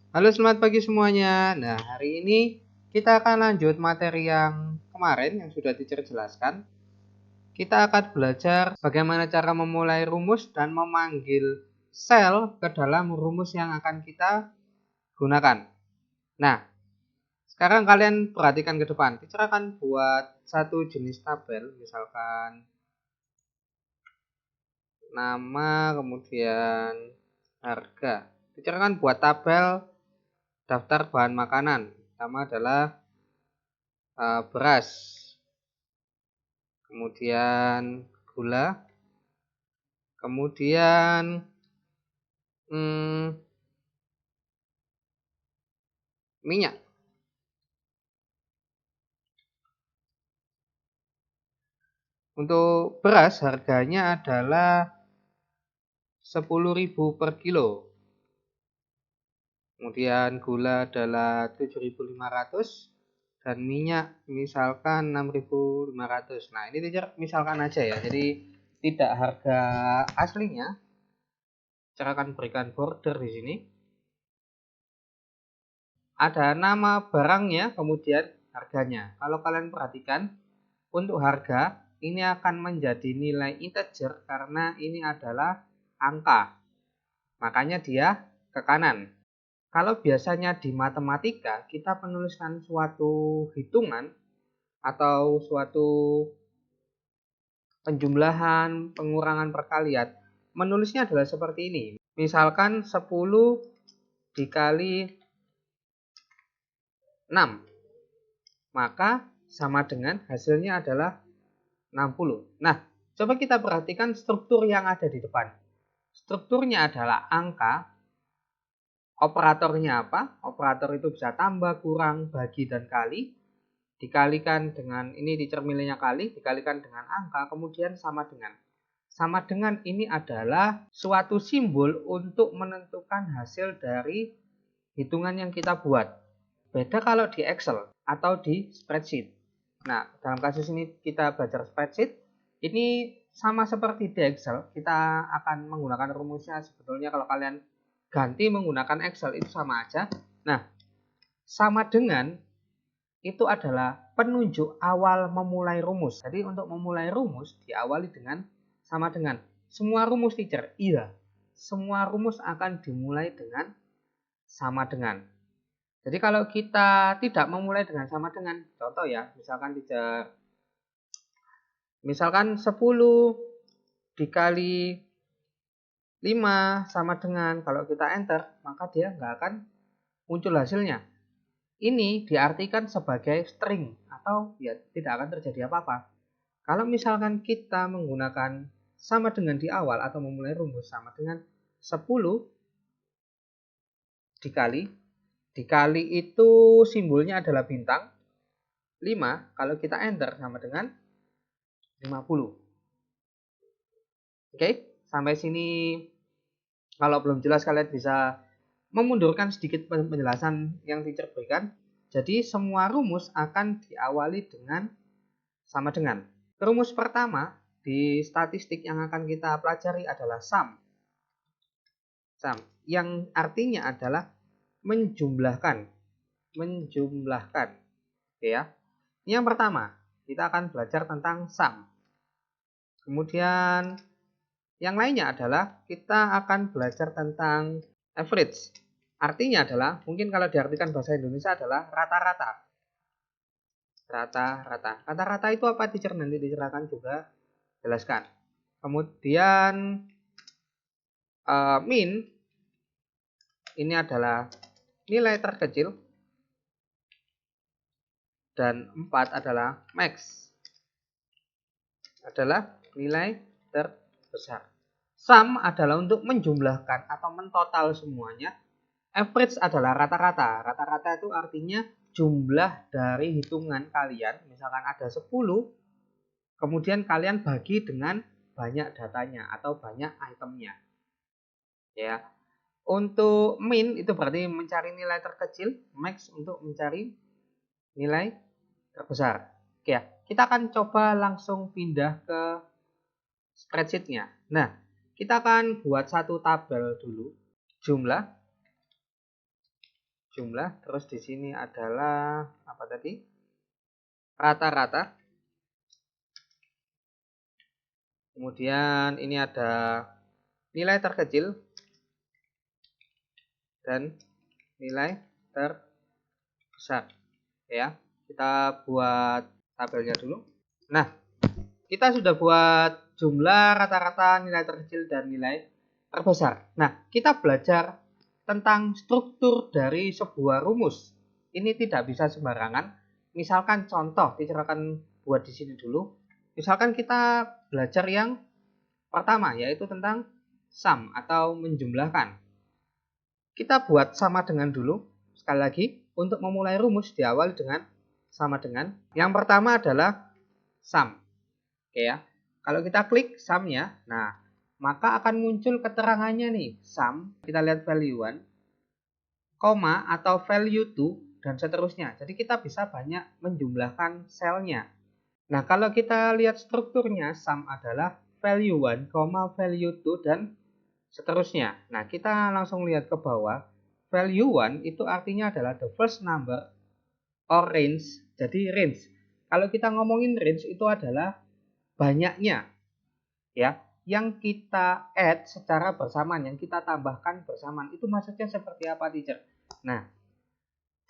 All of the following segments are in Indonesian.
Halo, selamat pagi semuanya. Nah, hari ini kita akan lanjut materi yang kemarin yang sudah teacher jelaskan. Kita akan belajar bagaimana cara memulai rumus dan memanggil sel ke dalam rumus yang akan kita gunakan. Nah, sekarang kalian perhatikan ke depan. Teacher akan buat satu jenis tabel, misalkan nama, kemudian harga. Teacher akan buat tabel daftar bahan makanan. Pertama adalah beras, kemudian gula, kemudian minyak. Untuk beras harganya adalah 10.000 per kilo. Kemudian gula adalah 7.500 dan minyak misalkan 6.500. Nah, ini teacher misalkan aja ya. Jadi tidak harga aslinya. Cara akan berikan border di sini. Ada nama barangnya, kemudian harganya. Kalau kalian perhatikan, untuk harga ini akan menjadi nilai integer karena ini adalah angka. Makanya dia ke kanan. Kalau biasanya di matematika kita menuliskan suatu hitungan atau suatu penjumlahan, pengurangan, perkalian, menulisnya adalah seperti ini. Misalkan 10 dikali 6, maka sama dengan hasilnya adalah 60. Nah, coba kita perhatikan struktur yang ada di depan. Strukturnya adalah angka, operatornya apa? Operator itu bisa tambah, kurang, bagi, dan kali. Dikalikan dengan, ini dicermilnya kali, dikalikan dengan angka, kemudian sama dengan. Sama dengan ini adalah suatu simbol untuk menentukan hasil dari hitungan yang kita buat. Beda kalau di Excel atau di spreadsheet. Nah, dalam kasus ini kita belajar spreadsheet. Ini sama seperti di Excel, kita akan menggunakan rumusnya. Sebetulnya kalau kalian ganti menggunakan Excel itu sama aja. Nah, sama dengan itu adalah penunjuk awal memulai rumus. Jadi untuk memulai rumus diawali dengan sama dengan. Semua rumus teacher, iya. Semua rumus akan dimulai dengan sama dengan. Jadi kalau kita tidak memulai dengan sama dengan, contoh ya, misalkan 10 dikali 5 sama dengan, kalau kita enter, maka dia nggak akan muncul hasilnya. Ini diartikan sebagai string atau ya tidak akan terjadi apa-apa. Kalau misalkan kita menggunakan sama dengan di awal atau memulai rumus sama dengan 10 dikali itu simbolnya adalah bintang. 5 kalau kita enter sama dengan 50. Oke, sampai sini kalau belum jelas kalian bisa memundurkan sedikit penjelasan yang teacher berikan. Jadi semua rumus akan diawali dengan sama dengan. Rumus pertama di statistik yang akan kita pelajari adalah sum. Sum yang artinya adalah menjumlahkan. Oke ya. Yang pertama, kita akan belajar tentang sum. Kemudian yang lainnya adalah kita akan belajar tentang average. Artinya adalah, mungkin kalau diartikan bahasa Indonesia adalah rata-rata. Rata-rata. Rata-rata itu apa teacher? Nanti teacher akan juga jelaskan. Kemudian min ini adalah nilai terkecil dan 4 adalah max adalah nilai terbesar. Sum adalah untuk menjumlahkan atau mentotal semuanya. Average adalah rata-rata. Rata-rata itu artinya jumlah dari hitungan kalian. Misalkan ada 10, kemudian kalian bagi dengan banyak datanya atau banyak itemnya. Ya. Untuk min itu berarti mencari nilai terkecil, max untuk mencari nilai terbesar. Oke ya, kita akan coba langsung pindah ke spreadsheet-nya. Nah, kita akan buat satu tabel dulu. Jumlah jumlah, terus di sini adalah apa tadi? Rata-rata. Kemudian ini ada nilai terkecil dan nilai terbesar. Ya, kita buat tabelnya dulu. Nah, kita sudah buat jumlah, rata-rata, nilai terkecil, dan nilai terbesar. Nah, kita belajar tentang struktur dari sebuah rumus. Ini tidak bisa sembarangan. Misalkan contoh, teacher akan buat di sini dulu. Misalkan kita belajar yang pertama, yaitu tentang sum atau menjumlahkan. Kita buat sama dengan dulu. Sekali lagi, untuk memulai rumus diawali dengan sama dengan. Yang pertama adalah sum. Oke ya. Kalau kita klik sum-nya, nah, maka akan muncul keterangannya nih, sum, kita lihat value 1, koma atau value 2 dan seterusnya. Jadi kita bisa banyak menjumlahkan selnya. Nah, kalau kita lihat strukturnya, sum adalah value 1, value 2 dan seterusnya. Nah, kita langsung lihat ke bawah. Value 1 itu artinya adalah the first number or range. Jadi range. Kalau kita ngomongin range itu adalah banyaknya, ya, yang kita add secara bersamaan, yang kita tambahkan bersamaan. Itu maksudnya seperti apa, teacher? Nah,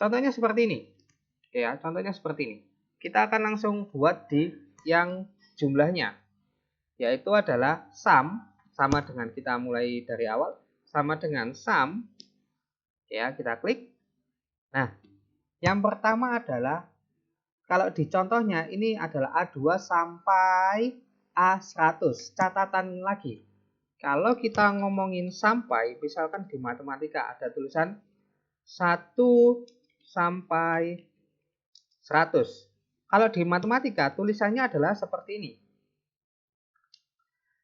contohnya seperti ini. Ya, contohnya seperti ini. Kita akan langsung buat di yang jumlahnya, yaitu adalah sum, sama dengan kita mulai dari awal, sama dengan sum. Ya, kita klik. Nah, yang pertama adalah, kalau di contohnya ini adalah A2 sampai A100. Catatan lagi, kalau kita ngomongin sampai, misalkan di matematika ada tulisan 1 sampai 100. Kalau di matematika tulisannya adalah seperti ini.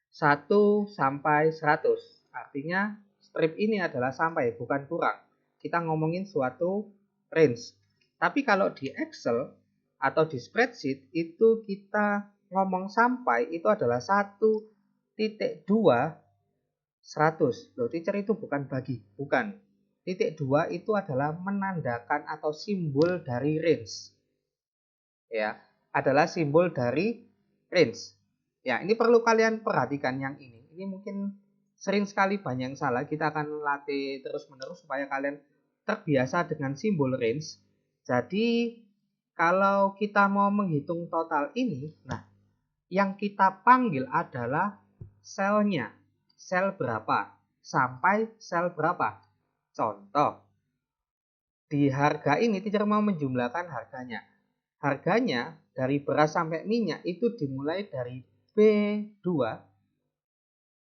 1 sampai 100. Artinya strip ini adalah sampai, bukan kurang. Kita ngomongin suatu range. Tapi kalau di Excel atau di spreadsheet itu kita ngomong sampai itu adalah 1.2 100. Loh, teacher itu bukan bagi, bukan. Titik 2 itu adalah menandakan atau simbol dari range. Ya, adalah simbol dari range. Ya, ini perlu kalian perhatikan yang ini. Ini mungkin sering sekali banyak yang salah. Kita akan latih terus-menerus supaya kalian terbiasa dengan simbol range. Jadi, kalau kita mau menghitung total ini, nah, yang kita panggil adalah selnya. Sel berapa? Sampai sel berapa? Contoh, di harga ini teacher mau menjumlahkan harganya. Harganya dari beras sampai minyak itu dimulai dari B2.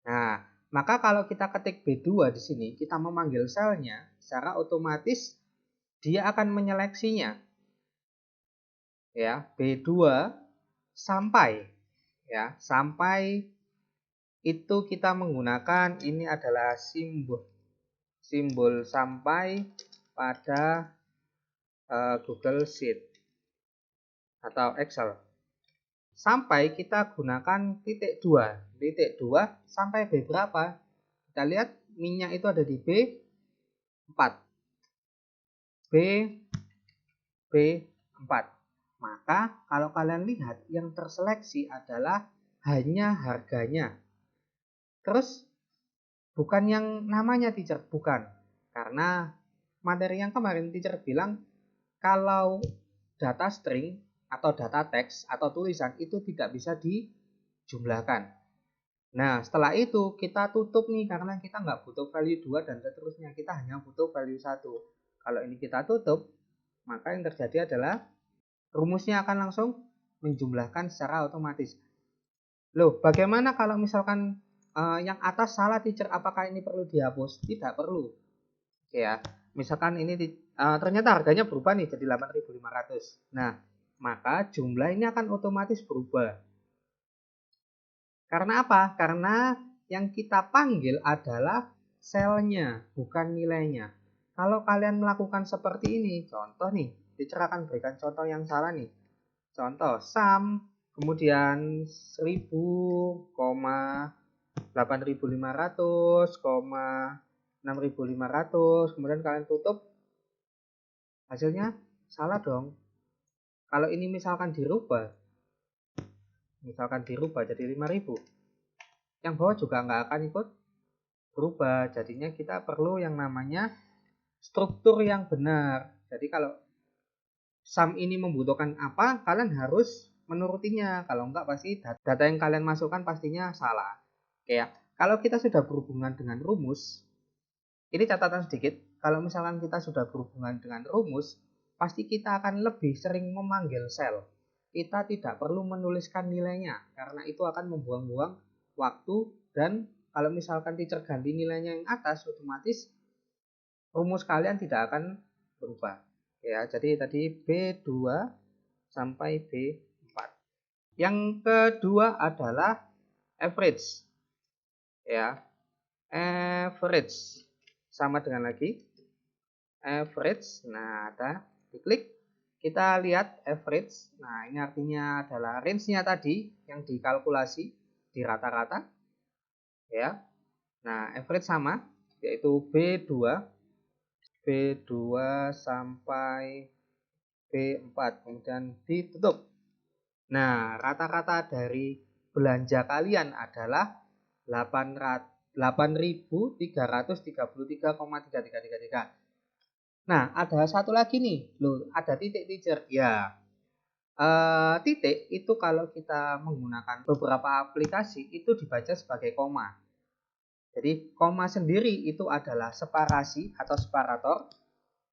Nah, maka kalau kita ketik B2 di sini, kita memanggil selnya, secara otomatis dia akan menyeleksinya. Ya, B2 sampai, ya, sampai itu kita menggunakan ini adalah simbol sampai pada Google Sheet atau Excel. Sampai kita gunakan titik 2. Titik 2 sampai B berapa? Kita lihat minyak itu ada di B4. B4. Maka kalau kalian lihat yang terseleksi adalah hanya harganya. Terus bukan yang namanya, teacher, bukan. Karena materi yang kemarin teacher bilang kalau data string atau data teks atau tulisan itu tidak bisa dijumlahkan. Nah, setelah itu kita tutup nih, karena kita nggak butuh value 2 dan seterusnya. Kita hanya butuh value 1. Kalau ini kita tutup, maka yang terjadi adalah rumusnya akan langsung menjumlahkan secara otomatis. Loh, bagaimana kalau misalkan yang atas salah, teacher? Apakah ini perlu dihapus? Tidak perlu. Oke ya. Misalkan ini ternyata harganya berubah nih jadi 8.500. Nah, maka jumlah ini akan otomatis berubah. Karena apa? Karena yang kita panggil adalah selnya, bukan nilainya. Kalau kalian melakukan seperti ini, contoh nih, teacher akan berikan contoh yang salah nih. Contoh, sum, kemudian 1000, 8.500, 6.500, kemudian kalian tutup. Hasilnya salah dong. Kalau ini misalkan dirubah jadi 5.000, yang bawah juga nggak akan ikut berubah. Jadinya kita perlu yang namanya struktur yang benar. Jadi kalau sum ini membutuhkan apa, kalian harus menurutinya. Kalau enggak, pasti data yang kalian masukkan pastinya salah. Kayak kalau kita sudah berhubungan dengan rumus, ini catatan sedikit, kalau misalkan kita sudah berhubungan dengan rumus, pasti kita akan lebih sering memanggil sel. Kita tidak perlu menuliskan nilainya, karena itu akan membuang-buang waktu, dan kalau misalkan teacher ganti nilainya yang atas, otomatis rumus kalian tidak akan berubah. Ya, jadi tadi B2 sampai B4. Yang kedua adalah average. Ya, average sama dengan lagi average. Nah, ada diklik, kita lihat average. Nah, ini artinya adalah range-nya tadi yang dikalkulasi di rata-rata. Ya. Nah, average sama, yaitu B2 sampai B4, kemudian ditutup. Nah, rata-rata dari belanja kalian adalah 8.333,3333. Nah, ada satu lagi nih, loh, ada titik teacher. Ya, titik itu kalau kita menggunakan beberapa aplikasi itu dibaca sebagai koma. Jadi koma sendiri itu adalah separasi atau separator.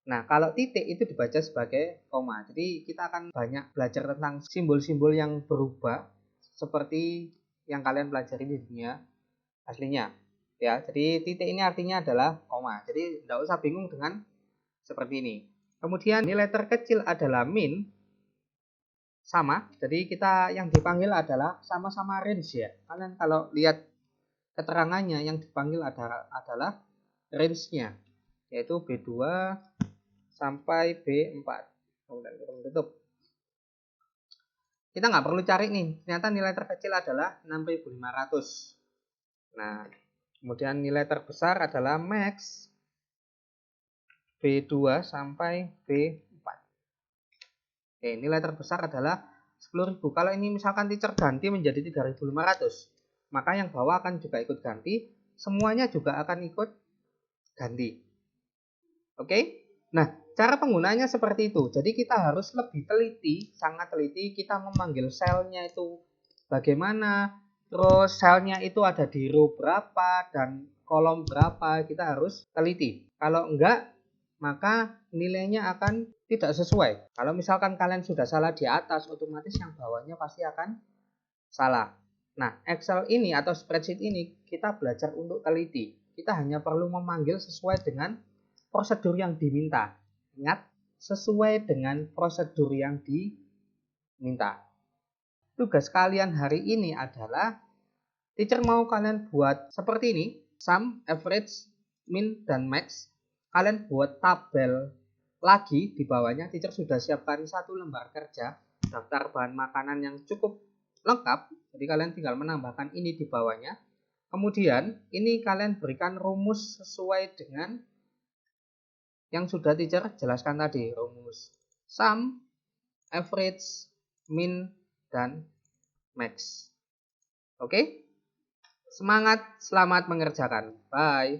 Nah, kalau titik itu dibaca sebagai koma. Jadi kita akan banyak belajar tentang simbol-simbol yang berubah seperti yang kalian pelajari di dunia aslinya. Ya, jadi titik ini artinya adalah koma. Jadi tidak usah bingung dengan seperti ini. Kemudian nilai terkecil adalah min, sama. Jadi kita yang dipanggil adalah sama-sama range ya. Kalian kalau lihat keterangannya yang dipanggil adalah range-nya, yaitu B2 sampai B4. Kemudian tutup. Kita nggak perlu cari nih, ternyata nilai terkecil adalah 6.500. Nah, kemudian nilai terbesar adalah max B2 sampai B4. Oke, nilai terbesar adalah 10.000. Kalau ini misalkan teacher ganti menjadi 3.500, maka yang bawah akan juga ikut ganti, semuanya juga akan ikut ganti. Oke? Nah, cara penggunaannya seperti itu. Jadi kita harus lebih teliti, sangat teliti. Kita memanggil selnya itu bagaimana, terus selnya itu ada di row berapa dan kolom berapa. Kita harus teliti. Kalau enggak, maka nilainya akan tidak sesuai. Kalau misalkan kalian sudah salah di atas, otomatis yang bawahnya pasti akan salah. Nah, Excel ini atau spreadsheet ini kita belajar untuk teliti. Kita hanya perlu memanggil sesuai dengan prosedur yang diminta. Ingat, sesuai dengan prosedur yang diminta. Tugas kalian hari ini adalah, teacher mau kalian buat seperti ini, sum, average, min, dan max. Kalian buat tabel lagi di bawahnya. Teacher sudah siapkan satu lembar kerja, daftar bahan makanan yang cukup lengkap. Jadi kalian tinggal menambahkan ini di bawahnya. Kemudian ini kalian berikan rumus sesuai dengan yang sudah teacher jelaskan tadi, rumus sum, average, min, dan max. Oke? Semangat, selamat mengerjakan. Bye.